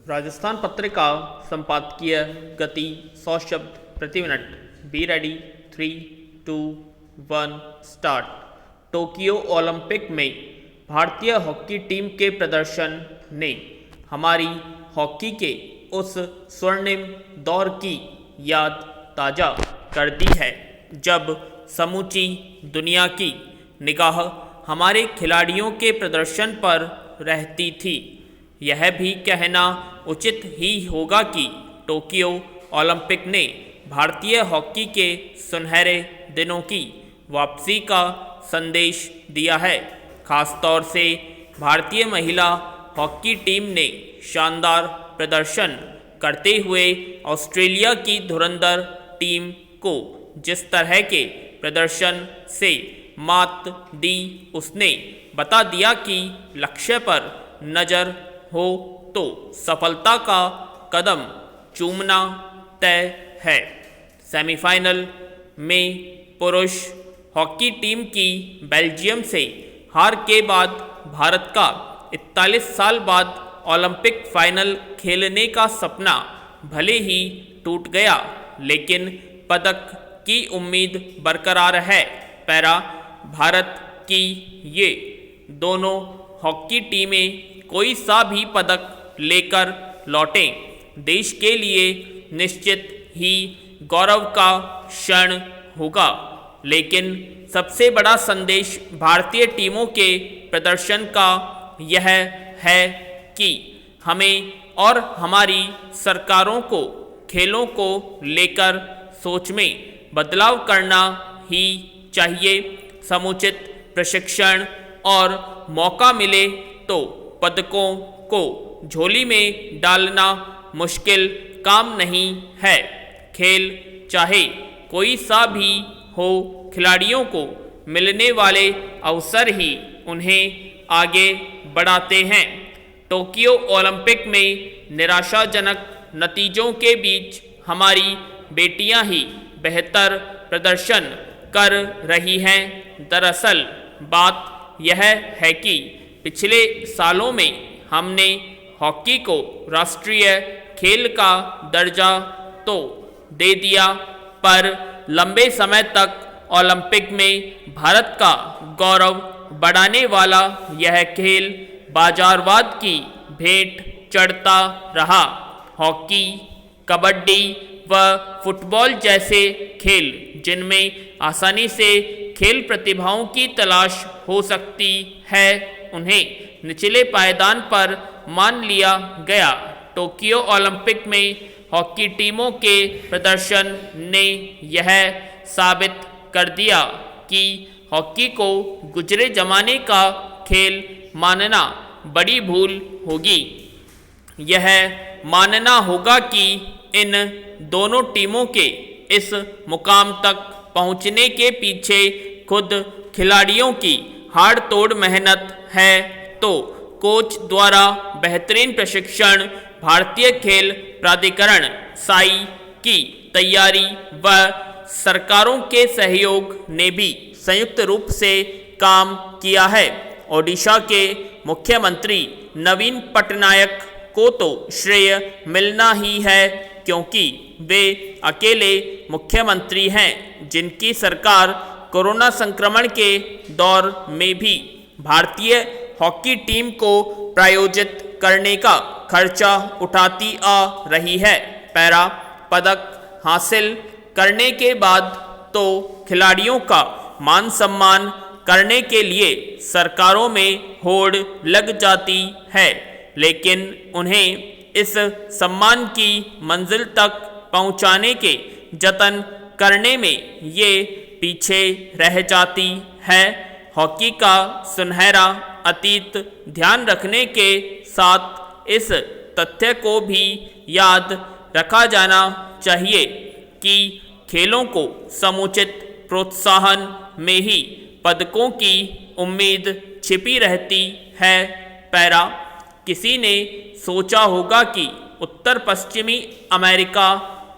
राजस्थान पत्रिका संपादकीय गति 100 शब्द प्रति minute. Be ready. 3, 2, 1 start. Tokyo Olympic में भारतीय हॉकी टीम के प्रदर्शन ने हमारी हॉकी के उस स्वर्णिम दौर की याद ताज़ा कर दी है जब समूची दुनिया की निगाह हमारे खिलाड़ियों के प्रदर्शन पर रहती थी। यह भी कहना उचित ही होगा कि टोक्यो ओलंपिक ने भारतीय हॉकी के सुनहरे दिनों की वापसी का संदेश दिया है। खासतौर से भारतीय महिला हॉकी टीम ने शानदार प्रदर्शन करते हुए ऑस्ट्रेलिया की धुरंधर टीम को जिस तरह के प्रदर्शन से मात दी, उसने बता दिया कि लक्ष्य पर नज़र हो तो सफलता का कदम चूमना तय है। सेमीफाइनल में पुरुष हॉकी टीम की बेल्जियम से हार के बाद भारत का 41 साल बाद ओलंपिक फाइनल खेलने का सपना भले ही टूट गया, लेकिन पदक की उम्मीद बरकरार है। पैरा भारत की ये दोनों हॉकी टीमें कोई सा भी पदक लेकर लौटें, देश के लिए निश्चित ही गौरव का क्षण होगा। लेकिन सबसे बड़ा संदेश भारतीय टीमों के प्रदर्शन का यह है कि हमें और हमारी सरकारों को खेलों को लेकर सोच में बदलाव करना ही चाहिए। समुचित प्रशिक्षण और मौका मिले तो पदकों को झोली में डालना मुश्किल काम नहीं है। खेल चाहे कोई सा भी हो, खिलाड़ियों को मिलने वाले अवसर ही उन्हें आगे बढ़ाते हैं। टोक्यो ओलंपिक में निराशाजनक नतीजों के बीच हमारी बेटियां ही बेहतर प्रदर्शन कर रही हैं। दरअसल बात यह है कि पिछले सालों में हमने हॉकी को राष्ट्रीय खेल का दर्जा तो दे दिया, पर लंबे समय तक ओलंपिक में भारत का गौरव बढ़ाने वाला यह खेल बाजारवाद की भेंट चढ़ता रहा। हॉकी, कबड्डी व फुटबॉल जैसे खेल जिनमें आसानी से खेल प्रतिभाओं की तलाश हो सकती है, उन्हें निचले पायदान पर मान लिया गया। टोक्यो ओलंपिक में हॉकी टीमों के प्रदर्शन ने यह साबित कर दिया कि हॉकी को गुजरे जमाने का खेल मानना बड़ी भूल होगी। यह मानना होगा कि इन दोनों टीमों के इस मुकाम तक पहुंचने के पीछे खुद खिलाड़ियों की हाड़ तोड़ मेहनत है, तो कोच द्वारा बेहतरीन प्रशिक्षण, भारतीय खेल प्राधिकरण साई की तैयारी व सरकारों के सहयोग ने भी संयुक्त रूप से काम किया है। ओडिशा के मुख्यमंत्री नवीन पटनायक को तो श्रेय मिलना ही है, क्योंकि वे अकेले मुख्यमंत्री हैं जिनकी सरकार कोरोना संक्रमण के दौर में भी भारतीय हॉकी टीम को प्रायोजित करने का खर्चा उठाती आ रही है। पैरा पदक हासिल करने के बाद तो खिलाड़ियों का मान सम्मान करने के लिए सरकारों में होड़ लग जाती है, लेकिन उन्हें इस सम्मान की मंजिल तक पहुंचाने के जतन करने में ये पीछे रह जाती है। हॉकी का सुनहरा अतीत ध्यान रखने के साथ इस तथ्य को भी याद रखा जाना चाहिए कि खेलों को समुचित प्रोत्साहन में ही पदकों की उम्मीद छिपी रहती है। पैरा किसी ने सोचा होगा कि उत्तर पश्चिमी अमेरिका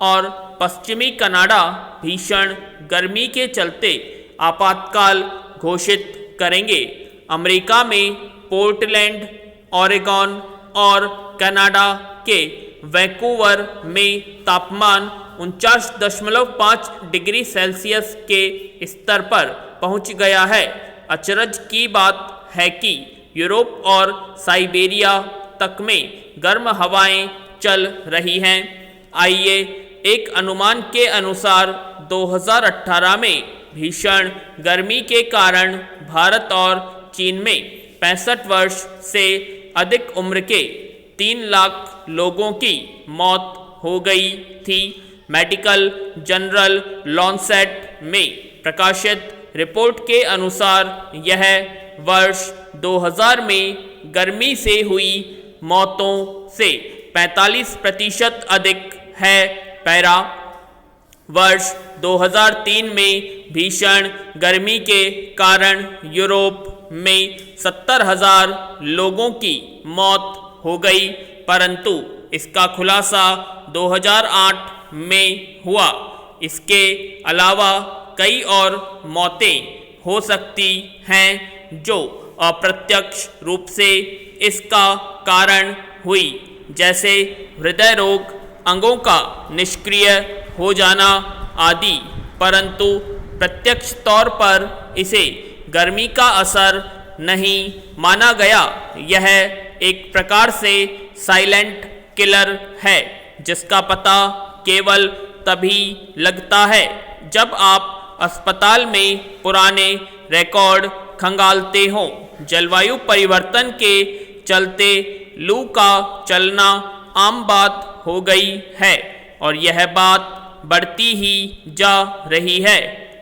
और पश्चिमी कनाडा भीषण गर्मी के चलते आपातकाल घोषित करेंगे। अमेरिका में पोर्टलैंड, ओरेगन और कनाडा के वैंकूवर में तापमान 49.5 डिग्री सेल्सियस के स्तर पर पहुंच गया है। अचरज की बात है कि यूरोप और साइबेरिया तक में गर्म हवाएं चल रही हैं। आइए एक अनुमान के अनुसार 2018 में भीषण गर्मी के कारण भारत और चीन में 65 वर्ष से अधिक उम्र के 3 लाख लोगों की मौत हो गई थी। मेडिकल जर्नल लॉन्सेट में प्रकाशित रिपोर्ट के अनुसार यह वर्ष 2000 में गर्मी से हुई मौतों से 45% अधिक है। पैरा वर्ष 2003 में भीषण गर्मी के कारण यूरोप में 70,000 लोगों की मौत हो गई, परंतु इसका खुलासा 2008 में हुआ। इसके अलावा कई और मौतें हो सकती हैं जो अप्रत्यक्ष रूप से इसका कारण हुई, जैसे हृदय रोग, अंगों का निष्क्रिय हो जाना आदि, परंतु प्रत्यक्ष तौर पर इसे गर्मी का असर नहीं माना गया। यह एक प्रकार से साइलेंट किलर है जिसका पता केवल तभी लगता है जब आप अस्पताल में पुराने रिकॉर्ड खंगालते हों। जलवायु परिवर्तन के चलते लू का चलना आम बात हो गई है और यह बात बढ़ती ही जा रही है।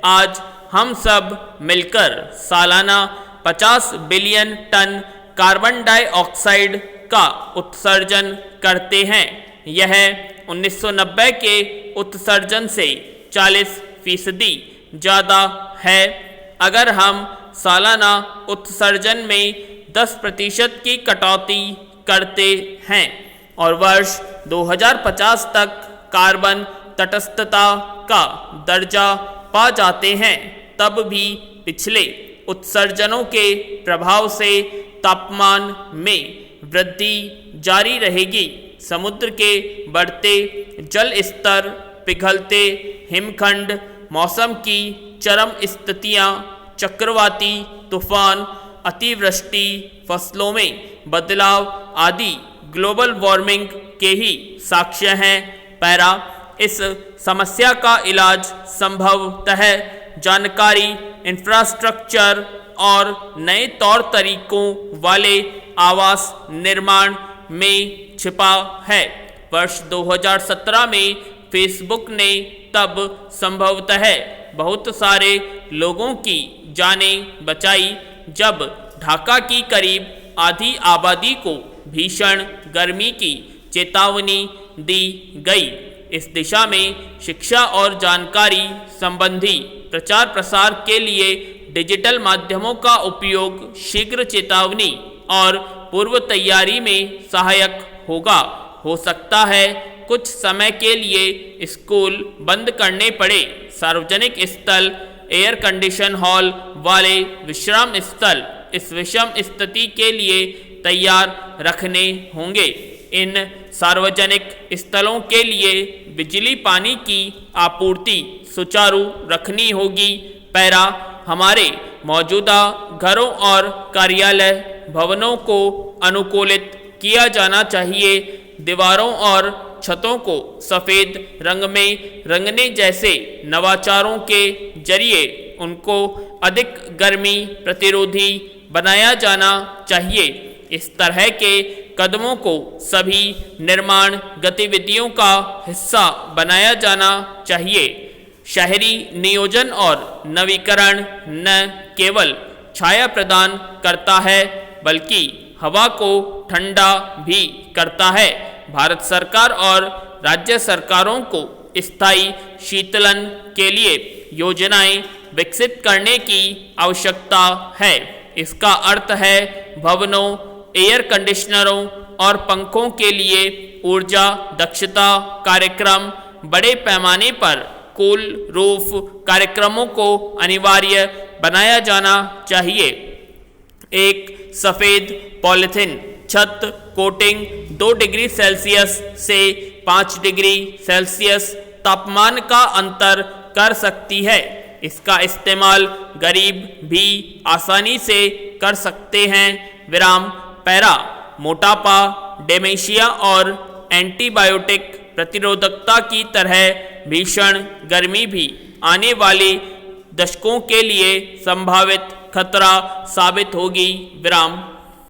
आज हम सब मिलकर सालाना 50 बिलियन टन कार्बन डाइऑक्साइड का उत्सर्जन करते हैं। यह 1990 के उत्सर्जन से 40% ज़्यादा है। अगर हम सालाना उत्सर्जन में 10% की कटौती करते हैं और वर्ष 2050 तक कार्बन तटस्थता का दर्जा पा जाते हैं, तब भी पिछले उत्सर्जनों के प्रभाव से तापमान में वृद्धि जारी रहेगी। समुद्र के बढ़ते जल स्तर, पिघलते हिमखंड, मौसम की चरम स्थितियाँ, चक्रवाती तूफान, अतिवृष्टि, फसलों में बदलाव आदि ग्लोबल वार्मिंग के ही साक्ष्य हैं। पैरा इस समस्या का इलाज संभवतः जानकारी, इंफ्रास्ट्रक्चर और नए तौर तरीकों वाले आवास निर्माण में छिपा है। वर्ष 2017 में फेसबुक ने तब संभवतः बहुत सारे लोगों की जानें बचाई जब ढाका की करीब आधी आबादी को भीषण गर्मी की चेतावनी दी गई। इस दिशा में शिक्षा और जानकारी संबंधी प्रचार प्रसार के लिए डिजिटल माध्यमों का उपयोग शीघ्र चेतावनी और पूर्व तैयारी में सहायक होगा। हो सकता है कुछ समय के लिए स्कूल बंद करने पड़े, सार्वजनिक स्थल, एयर कंडीशन हॉल वाले विश्राम स्थल इस विषम स्थिति के लिए तैयार रखने होंगे। इन सार्वजनिक स्थलों के लिए बिजली पानी की आपूर्ति सुचारू रखनी होगी। पैरा हमारे मौजूदा घरों और कार्यालय भवनों को अनुकूलित किया जाना चाहिए। दीवारों और छतों को सफ़ेद रंग में रंगने जैसे नवाचारों के जरिए उनको अधिक गर्मी प्रतिरोधी बनाया जाना चाहिए। इस तरह के कदमों को सभी निर्माण गतिविधियों का हिस्सा बनाया जाना चाहिए। शहरी नियोजन और नवीकरण न केवल छाया प्रदान करता है बल्कि हवा को ठंडा भी करता है। भारत सरकार और राज्य सरकारों को स्थायी शीतलन के लिए योजनाएं विकसित करने की आवश्यकता है। इसका अर्थ है भवनों, एयर कंडीशनरों और पंखों के लिए ऊर्जा दक्षता कार्यक्रम, बड़े पैमाने पर कूल रूफ कार्यक्रमों को अनिवार्य बनाया जाना चाहिए। एक सफ़ेद पॉलिथीन छत कोटिंग 2 डिग्री सेल्सियस से 5 डिग्री सेल्सियस तापमान का अंतर कर सकती है। इसका इस्तेमाल गरीब भी आसानी से कर सकते हैं। विराम पैरा मोटापा, डेमेंशिया और एंटीबायोटिक प्रतिरोधकता की तरह भीषण गर्मी भी आने वाले दशकों के लिए संभावित खतरा साबित होगी। विराम